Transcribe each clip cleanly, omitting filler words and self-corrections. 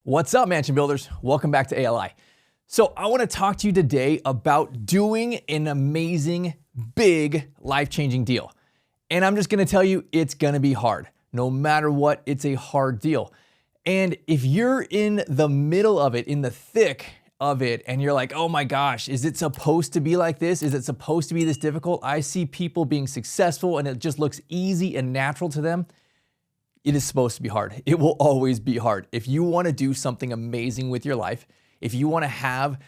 What's up, mansion builders? Welcome back to ALI. So I want to talk to you today about doing an amazing, big, life-changing deal. And I'm just going to tell you, it's going to be hard. No matter what, it's a hard deal. And if you're in the middle of it, in the thick of it, and you're like, oh my gosh, is it supposed to be like this? Is it supposed to be this difficult? I see people being successful and it just looks easy and natural to them. It is supposed to be hard. It will always be hard. If you want to do something amazing with your life, if you want to have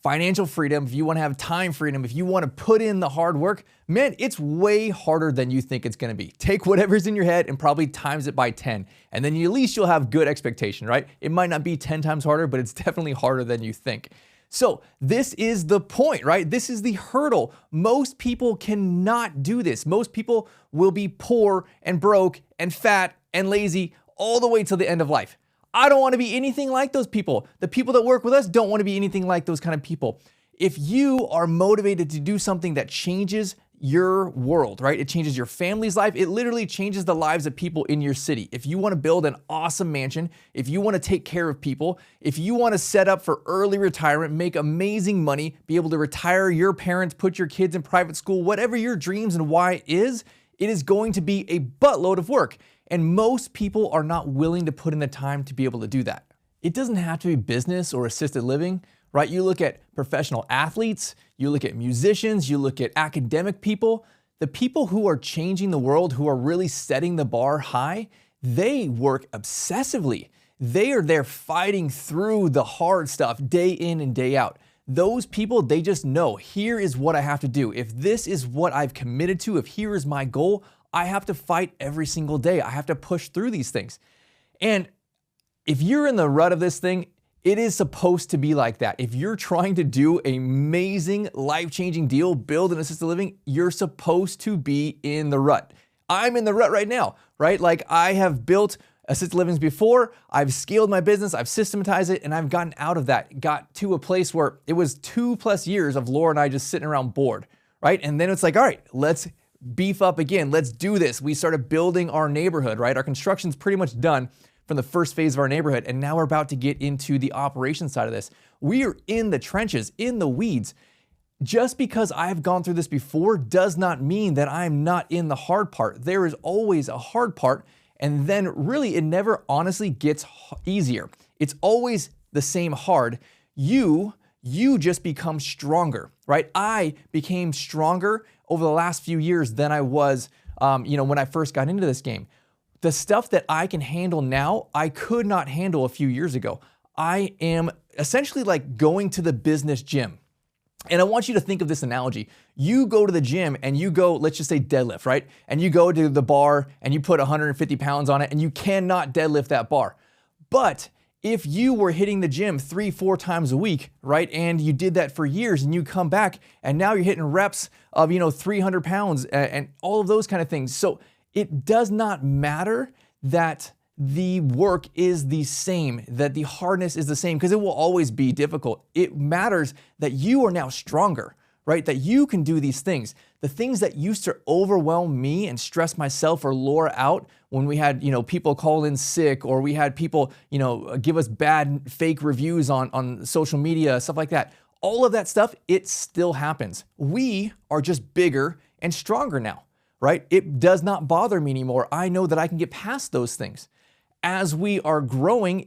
financial freedom, if you want to have time freedom, if you want to put in the hard work, man, it's way harder than you think it's going to be. Take whatever's in your head and probably times it by 10. And then at least you'll have good expectation, right? It might not be 10 times harder, but it's definitely harder than you think. So this is the point, right? This is the hurdle. Most people cannot do this. Most people will be poor and broke and fat and lazy all the way till the end of life. I don't want to be anything like those people. The people that work with us don't want to be anything like those kind of people. If you are motivated to do something that changes your world, right? It changes your family's life. It literally changes the lives of people in your city. If you want to build an awesome mansion, if you want to take care of people, if you want to set up for early retirement, make amazing money, be able to retire your parents, put your kids in private school, whatever your dreams and why is, it is going to be a buttload of work. And most people are not willing to put in the time to be able to do that. It doesn't have to be business or assisted living, right? You look at professional athletes, you look at musicians, you look at academic people. The people who are changing the world, who are really setting the bar high, they work obsessively. They are there fighting through the hard stuff day in and day out. Those people, they just know, here is what I have to do. If this is what I've committed to, if here is my goal, I have to fight every single day. I have to push through these things. And if you're in the rut of this thing, it is supposed to be like that. If you're trying to do an amazing, life-changing deal, build an assisted living, you're supposed to be in the rut. I'm in the rut right now, right? Like I have built assisted livings before, I've scaled my business, I've systematized it, and I've gotten out of that. Got to a place where it was 2+ years of Laura and I just sitting around bored, right? And then it's like, all right, let's beef up again. Let's do this. We started building our neighborhood, right? Our construction's pretty much done from the first phase of our neighborhood. And now we're about to get into the operations side of this. We are in the trenches, in the weeds. Just because I've gone through this before does not mean that I'm not in the hard part. There is always a hard part. And then really it never honestly gets easier. It's always the same hard. You just become stronger, right? I became stronger over the last few years than I was, when I first got into this game. The stuff that I can handle now, I could not handle a few years ago. I am essentially like going to the business gym. And I want you to think of this analogy. You go to the gym and you go, let's just say deadlift, right? And you go to the bar and you put 150 pounds on it and you cannot deadlift that bar. But if you were hitting the gym 3-4 times a week, right, and you did that for years and you come back and now you're hitting reps of, 300 pounds and all of those kind of things. So it does not matter that the work is the same, that the hardness is the same, because it will always be difficult. It matters that you are now stronger, right? That you can do these things. The things that used to overwhelm me and stress myself or Laura out when we had, people call in sick, or we had people, give us bad fake reviews on social media, stuff like that. All of that stuff, it still happens. We are just bigger and stronger now, right? It does not bother me anymore. I know that I can get past those things. As we are growing,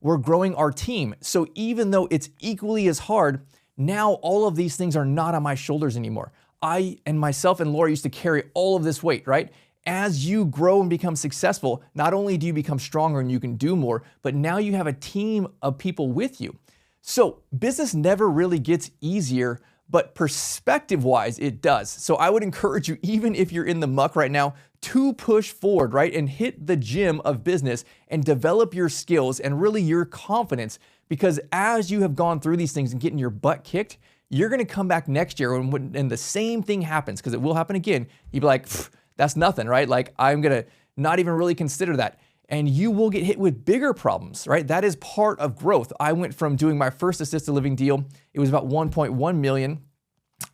we're growing our team. So even though it's equally as hard, now all of these things are not on my shoulders anymore. I and myself and Laura used to carry all of this weight, right? As you grow and become successful, not only do you become stronger and you can do more, but now you have a team of people with you. So business never really gets easier, but perspective-wise, it does. So I would encourage you, even if you're in the muck right now, to push forward, right? And hit the gym of business and develop your skills and really your confidence. Because as you have gone through these things and getting your butt kicked, you're gonna come back next year and the same thing happens, because it will happen again. You'd be like, that's nothing, right? Like, I'm gonna not even really consider that. And you will get hit with bigger problems, right? That is part of growth. I went from doing my first assisted living deal, it was about 1.1 million.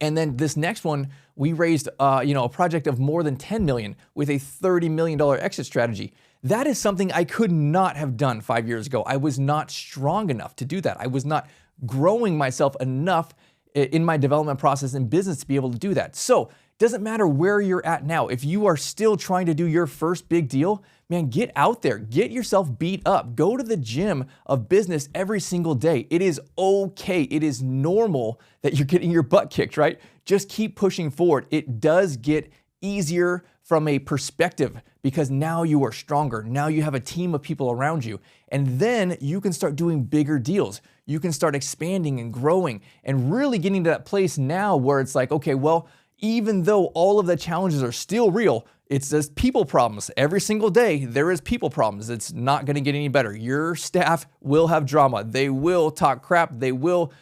And then this next one, we raised a project of more than 10 million with a $30 million exit strategy. That is something I could not have done 5 years ago. I was not strong enough to do that. I was not growing myself enough in my development process in business to be able to do that. So it doesn't matter where you're at now. If you are still trying to do your first big deal, man, get out there, get yourself beat up, go to the gym of business every single day. It is okay. It is normal that you're getting your butt kicked, right? Just keep pushing forward. It does get easier from a perspective because now you are stronger. Now you have a team of people around you. And then you can start doing bigger deals. You can start expanding and growing and really getting to that place now where it's like, okay, well, even though all of the challenges are still real, it's just people problems. Every single day, there is people problems. It's not going to get any better. Your staff will have drama. They will talk crap. They will,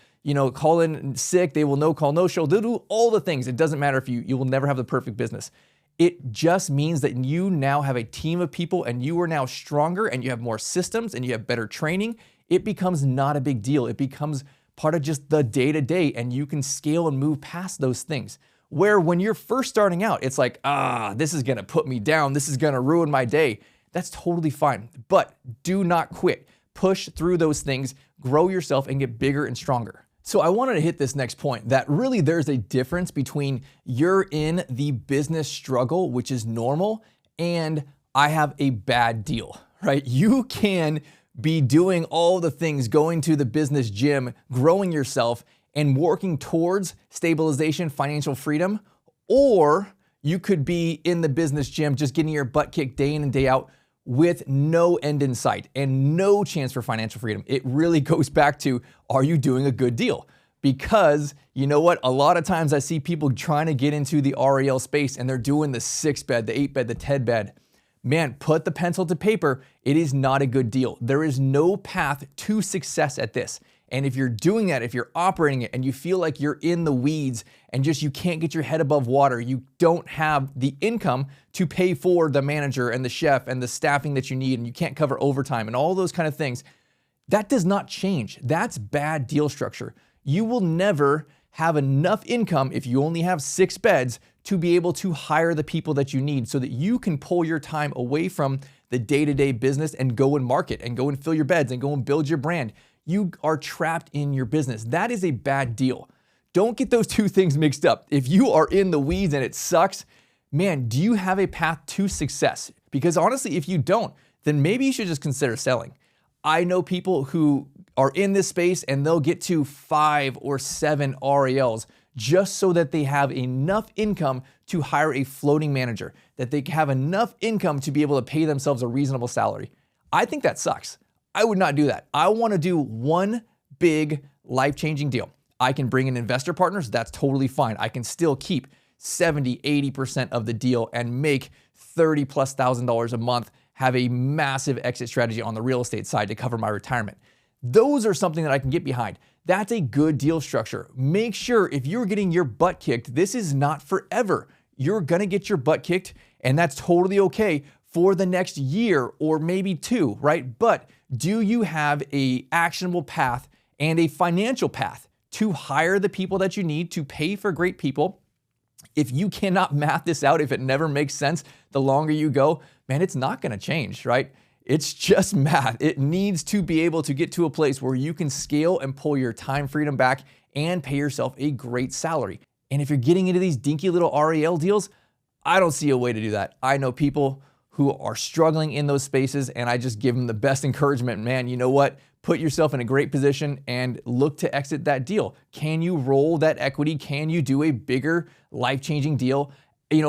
call in sick. They will no call, no show. They'll do all the things. It doesn't matter if you will never have the perfect business. It just means that you now have a team of people and you are now stronger and you have more systems and you have better training. It becomes not a big deal. It becomes part of just the day-to-day and you can scale and move past those things. Where when you're first starting out, it's like, this is gonna put me down. This is gonna ruin my day. That's totally fine, but do not quit. Push through those things, grow yourself and get bigger and stronger. So I wanted to hit this next point that really there's a difference between you're in the business struggle, which is normal, and I have a bad deal, right? You can be doing all the things, going to the business gym, growing yourself, and working towards stabilization, financial freedom, or you could be in the business gym just getting your butt kicked day in and day out with no end in sight and no chance for financial freedom. It really goes back to, are you doing a good deal? Because you know what? A lot of times I see people trying to get into the REL space and they're doing the 6-bed, the 8-bed, the 10-bed. Man, put the pencil to paper. It is not a good deal. There is no path to success at this. And if you're doing that, if you're operating it and you feel like you're in the weeds and just you can't get your head above water, you don't have the income to pay for the manager and the chef and the staffing that you need, and you can't cover overtime and all those kind of things, that does not change. That's bad deal structure. You will never have enough income if you only have 6 beds to be able to hire the people that you need so that you can pull your time away from the day-to-day business and go and market and go and fill your beds and go and build your brand. You are trapped in your business. That is a bad deal. Don't get those two things mixed up. If you are in the weeds and it sucks, man, do you have a path to success? Because honestly, if you don't, then maybe you should just consider selling. I know people who are in this space and they'll get to 5 or 7 RELs just so that they have enough income to hire a floating manager, that they have enough income to be able to pay themselves a reasonable salary. I think that sucks. I would not do that. I want to do one big life-changing deal. I can bring in investor partners. That's totally fine. I can still keep 70, 80% of the deal and make $30,000+ a month, have a massive exit strategy on the real estate side to cover my retirement. Those are something that I can get behind. That's a good deal structure. Make sure if you're getting your butt kicked, this is not forever. You're gonna get your butt kicked and that's totally okay for the next year or maybe 2, right? But do you have a actionable path and a financial path to hire the people that you need to pay for great people? If you cannot math this out, if it never makes sense, the longer you go, man, it's not gonna change, right? It's just math. It needs to be able to get to a place where you can scale and pull your time freedom back and pay yourself a great salary. And if you're getting into these dinky little REL deals, I don't see a way to do that. I know people who are struggling in those spaces and I just give them the best encouragement. Man, you know what? Put yourself in a great position and look to exit that deal. Can you roll that equity? Can you do a bigger life-changing deal?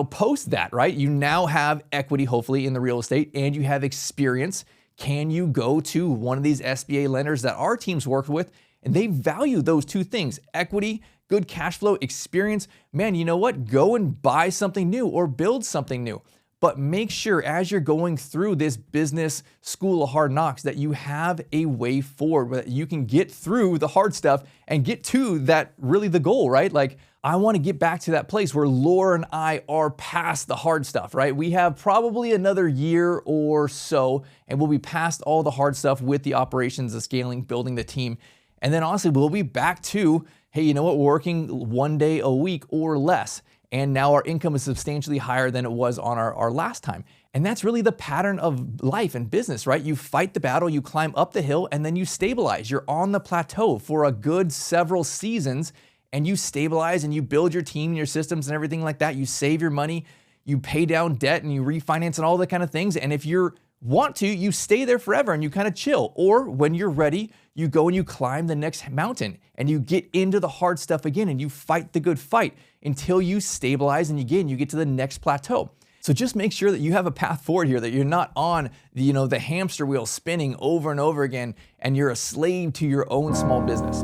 Post that, right? You now have equity, hopefully, in the real estate and you have experience. Can you go to one of these SBA lenders that our teams work with and they value those two things, equity, good cash flow, experience? Man, you know what? Go and buy something new or build something new. But make sure as you're going through this business school of hard knocks that you have a way forward, that you can get through the hard stuff and get to that really the goal, right? Like I want to get back to that place where Laura and I are past the hard stuff, right? We have probably another year or so and we'll be past all the hard stuff with the operations, the scaling, building the team. And then honestly, we'll be back to, hey, you know what? We're working 1 day a week or less. and now our income is substantially higher than it was on our last time. And that's really the pattern of life and business, right? You fight the battle, you climb up the hill, and then you stabilize. You're on the plateau for a good several seasons, and you stabilize and you build your team and your systems and everything like that. You save your money, you pay down debt, and you refinance and all the kind of things. And if you want to, you stay there forever and you kind of chill. Or when you're ready, you go and you climb the next mountain and you get into the hard stuff again and you fight the good fight until you stabilize and again, you get to the next plateau. So just make sure that you have a path forward here, that you're not on the hamster wheel spinning over and over again and you're a slave to your own small business.